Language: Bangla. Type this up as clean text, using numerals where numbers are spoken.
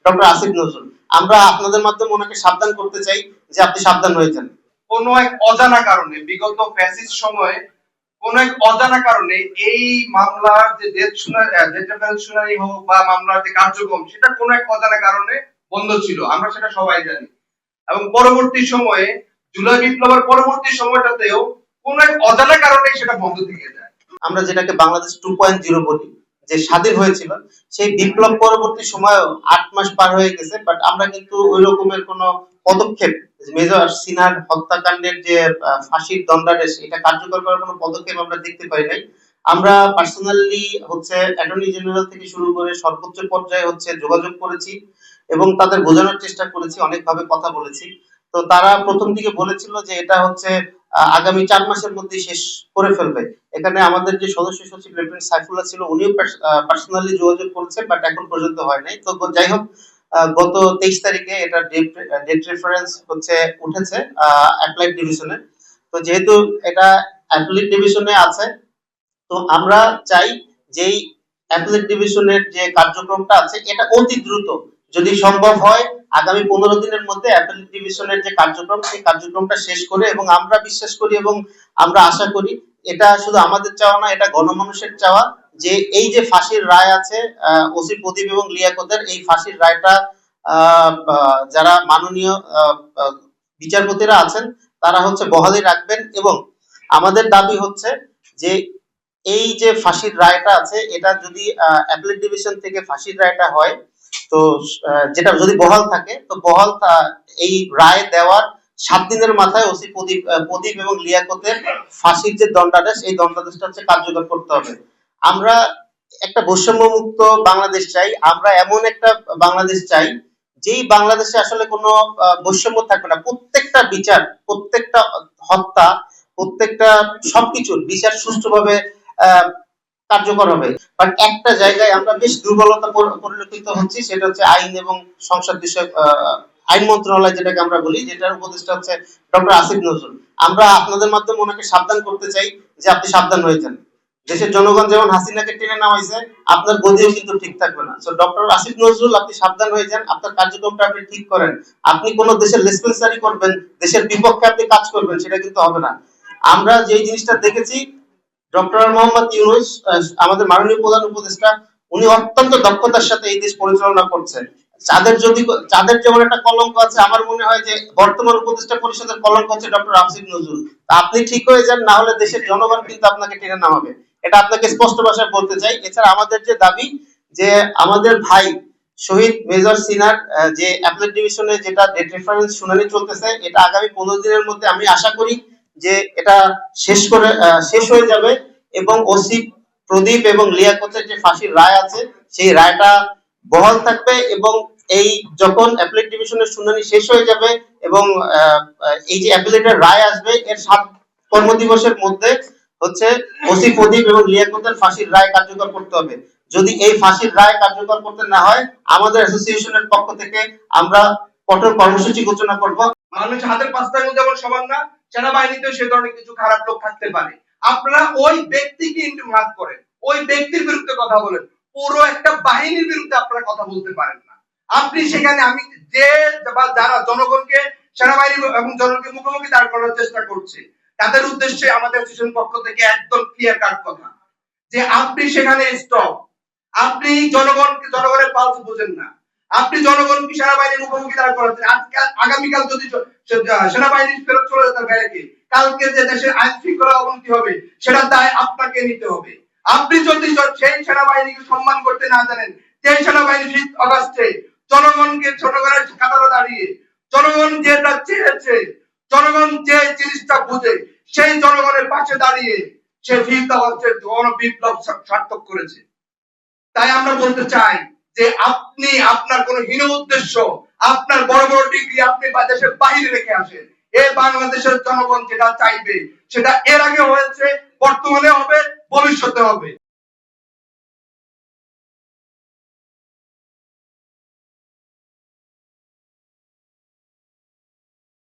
ডক্টর আসিফ নজরুল। আমরা আপনাদের মাধ্যমে ওনাকে সাবধান করতে চাই যে আপনি সাবধান হয়ে যান। কোন এক অজানা কারণে বিগত ফ্যাসিস্ট সময়ে কোন এক অজানা কারণে এই মামলার যে ডেথ শুনানি হোক বা মামলার যে কার্যক্রম সেটা কোন এক অজানা কারণে বন্ধ ছিল, আমরা সেটা সবাই জানি। এবং পরবর্তী সময়ে জুলাই বিপ্লবের পরবর্তী সময়টাতেও কোন এক অজানা কারণে সেটা বন্ধ থেকে যায়। আমরা যেটাকে বাংলাদেশ 2.0 বলি, যে স্বাধীন হয়েছিল, সেই বিপ্লব পরবর্তী সময় 8 মাস পার হয়ে গেছে, বাট আমরা কিন্তু ওই রকমের কোন পদক্ষেপ, মেজর সিনহার হত্যাকাণ্ডের যে ফাঁসির দণ্ডাদেশ, এটা কার্যকর করার কোনো পদক্ষেপ আমরা দেখতে পাই নাই। আমরা পার্সোনালি অ্যাটর্নি জেনারেল থেকে শুরু করে সর্বোচ্চ পর্যায়ে যোগাযোগ করেছি এবং তাদের বোঝানোর চেষ্টা করেছি, অনেকভাবে কথা বলেছি। তো তারা প্রথম দিকে বলেছিল যে এটা আগামী 4 মাসের মধ্যে শেষ করে ফেলবে। এখানে আমাদের যে সদস্য সচিব লেফটেন্যান্ট সাইফুল্লাহ ছিল, উনিও পার্সোনালি যোগাযোগ করেছে, বাট এখন পর্যন্ত হয় নাই। তো যাই হোক, গত 23 তারিখে এটা ডেট রেফারেন্স উঠেছে অ্যাপ্লাইড ডিভিশনে। তো যেহেতু এটা অ্যাপ্লাইড ডিভিশনে আছে, তো আমরা চাই যে অ্যাপ্লাইড ডিভিশনের যে কার্যক্রমটা আছে এটা অতি দ্রুত, যদি সম্ভব হয় আগামী 15 দিনের মধ্যে অ্যাপ্লাইড ডিভিশনের যে কার্যক্রম, সেই কার্যক্রমটা শেষ করে, এবং আমরা বিশ্বাস করি এবং আমরা আশা করি, এটা শুধু আমাদের চাওয়া না, এটা গণমানুষের চাওয়া, যে এই যে ফাঁসির রায় আছে ওসি প্রদীপ এবং লিয়াকতের, এই ফাঁসির রায়টা যারা মাননীয় বিচারপতিরা আছেন তারা বহালি রাখবেন। এবং আমাদের দাবি যে এই যে ফাঁসির রায়টা আছে, এটা যদি অ্যাপ্লাইড ডিভিশন থেকে ফাঁসির রায়টা হয়, তো যেটা যদি বহাল থাকে, তো বহাল এই রায় দেওয়ার 7 দিনের মাথায় ওসি প্রদীপ এবং লিয়াকতের ফাঁসির যে দণ্ডাদেশ, এই দণ্ডাদেশটা কার্যকর করতে হবে। আমরা একটা বৈষম্যমুক্ত বাংলাদেশ চাই, আমরা এমন একটা বাংলাদেশ চাই যেই বাংলাদেশে আসলে কোনো বৈষম্য থাকবে না। প্রত্যেকটা বিচার, প্রত্যেকটা হত্যা, প্রত্যেকটা সবকিছুর বিচার সুষ্ঠুভাবে কার্যকর হবে। বাট একটা জায়গায় আমরা বেশ দুর্বলতা পরিলক্ষিত হচ্ছে, সেটা আইন এবং সংসদ বিষয়ক আইন মন্ত্রণালয়, যেটাকে আমরা বলি, যেটার উপদেষ্টা ডক্টর আসিফ নজরুল। আমরা আপনাদের মাধ্যমে ওনাকে সাবধান করতে চাই যে আপনি সাবধান হয়ে যান। দেশের জনগণ যেমন হাসিনাকে টেনে নামাইছে, আপনার গদিও কিন্তু ঠিক থাকবে না। সো ডক্টর আসিফ নজরুল, আপনি সাবধান হয়ে যান, আপনার কার্যক্রমটা আপনি ঠিক করেন। আপনি কোন দেশের রেসপন্সারি করবেন, দেশের বিপক্ষে আপনি কাজ করবেন, সেটা কিন্তু হবে না। আমরা যে জিনিসটা দেখেছি, ডক্টর মোহাম্মদ ইউনূস, আমাদের মাননীয় প্রধান উপদেষ্টা, উনি অত্যন্ত দক্ষতার সাথে এই দেশ পরিচালনা করছেন। যাদের যেমন একটা কলঙ্ক আছে, আমার মনে হয় যে বর্তমান উপদেষ্টা পরিষদের কলঙ্ক ডক্টর আসিফ নজরুল। আপনি ঠিক হয়ে যান, না হলে দেশের জনগণ কিন্তু আপনাকে টেনে নামাবে। এটা আপনাকে স্পষ্ট ভাষায় বলতে চাই। এছাড়া আমাদের যে দাবি, যে আমাদের ভাই শহীদ মেজর সিনহার যে অ্যাপ্লাইড ডিভিশনে যেটা ডেট রেফারেন্স শুনানি চলতেছে, এটা আগামী 15 দিনের মধ্যে আমি আশা করি যে এটা শেষ হয়ে যাবে, এবং ওসি প্রদীপ এবং লিয়াকতের যে ফাঁসির রায় আছে, সেই রায়টা বহাল থাকবে। এবং এই যখন অ্যাপ্লাইড ডিভিশনের শুনানি শেষ হয়ে যাবে এবং এই যে অ্যাপিলেটের রায় আসবে, এর 7 কর্মদিবসের মধ্যে ওসি প্রদীপ এবং লিয়াকতের ফাঁসির রায় কার্যকর করতে হবে। যদি এই ফাঁসির রায় কার্যকর করতে না হয়, আমাদের অ্যাসোসিয়েশনের পক্ষ থেকে আমরা কঠোর কর্মসূচি ঘোষণা করব। মানুষের হাতের পাঁচটা আঙুল যেমন সমান না, সেনাবাহিনীতেও সে ধরনের কিছু খারাপ লোক থাকতে পারে। আপনারা ওই ব্যক্তিকে ইন্টিগ্রেট করেন, ওই ব্যক্তির বিরুদ্ধে কথা বলেন, পুরো একটা বাহিনীর বিরুদ্ধে আপনারা কথা বলতে পারেন না। আপনি সেখানে আমি যে যারা জনগণকে সেনাবাহিনী এবং জনগণকে মুখোমুখি দাঁড় করার চেষ্টা করছে, তাদের উদ্দেশ্যে আমাদের অ্যাসোসিয়েশন পক্ষ থেকে একদম ক্লিয়ার কাট কথা, যে আপনি সেখানে স্টপ। আপনি জনগণের পালস বোঝেন না। আপনি জনগণকে সেনাবাহিনীর মুখোমুখি দাঁড় করাচ্ছেন। আগামীকাল যদি সেনাবাহিনী ফেরত চলে যেতে পারে, কালকে যে দেশের আইন শৃঙ্খলা অবনতি হবে, সেটা দায় আপনাকে নিতে হবে। আপনি যদি সেই সেনাবাহিনীকে সম্মান করতে না জানেন, সেই সেনাবাহিনী 5 আগস্টে জনগণের কাতারে দাঁড়িয়ে, জনগণ যেটা চেয়েছে, জনগণ যে জিনিসটা বুঝে, সেই জনগণের পাশে দাঁড়িয়ে সে 5 আগস্টের বিপ্লব সার্থক করেছে। তাই আমরা বলতে চাই যে আপনি আপনার কোন হীন উদ্দেশ্য, আপনার বড় বড় ডিগ্রি আপনি দেশের বাইরে রেখে আসেন। এই বাংলাদেশের জনগণ যেটা চাইবে, সেটা এর আগে হয়েছে, বর্তমানে হবে, ভবিষ্যতে হবে।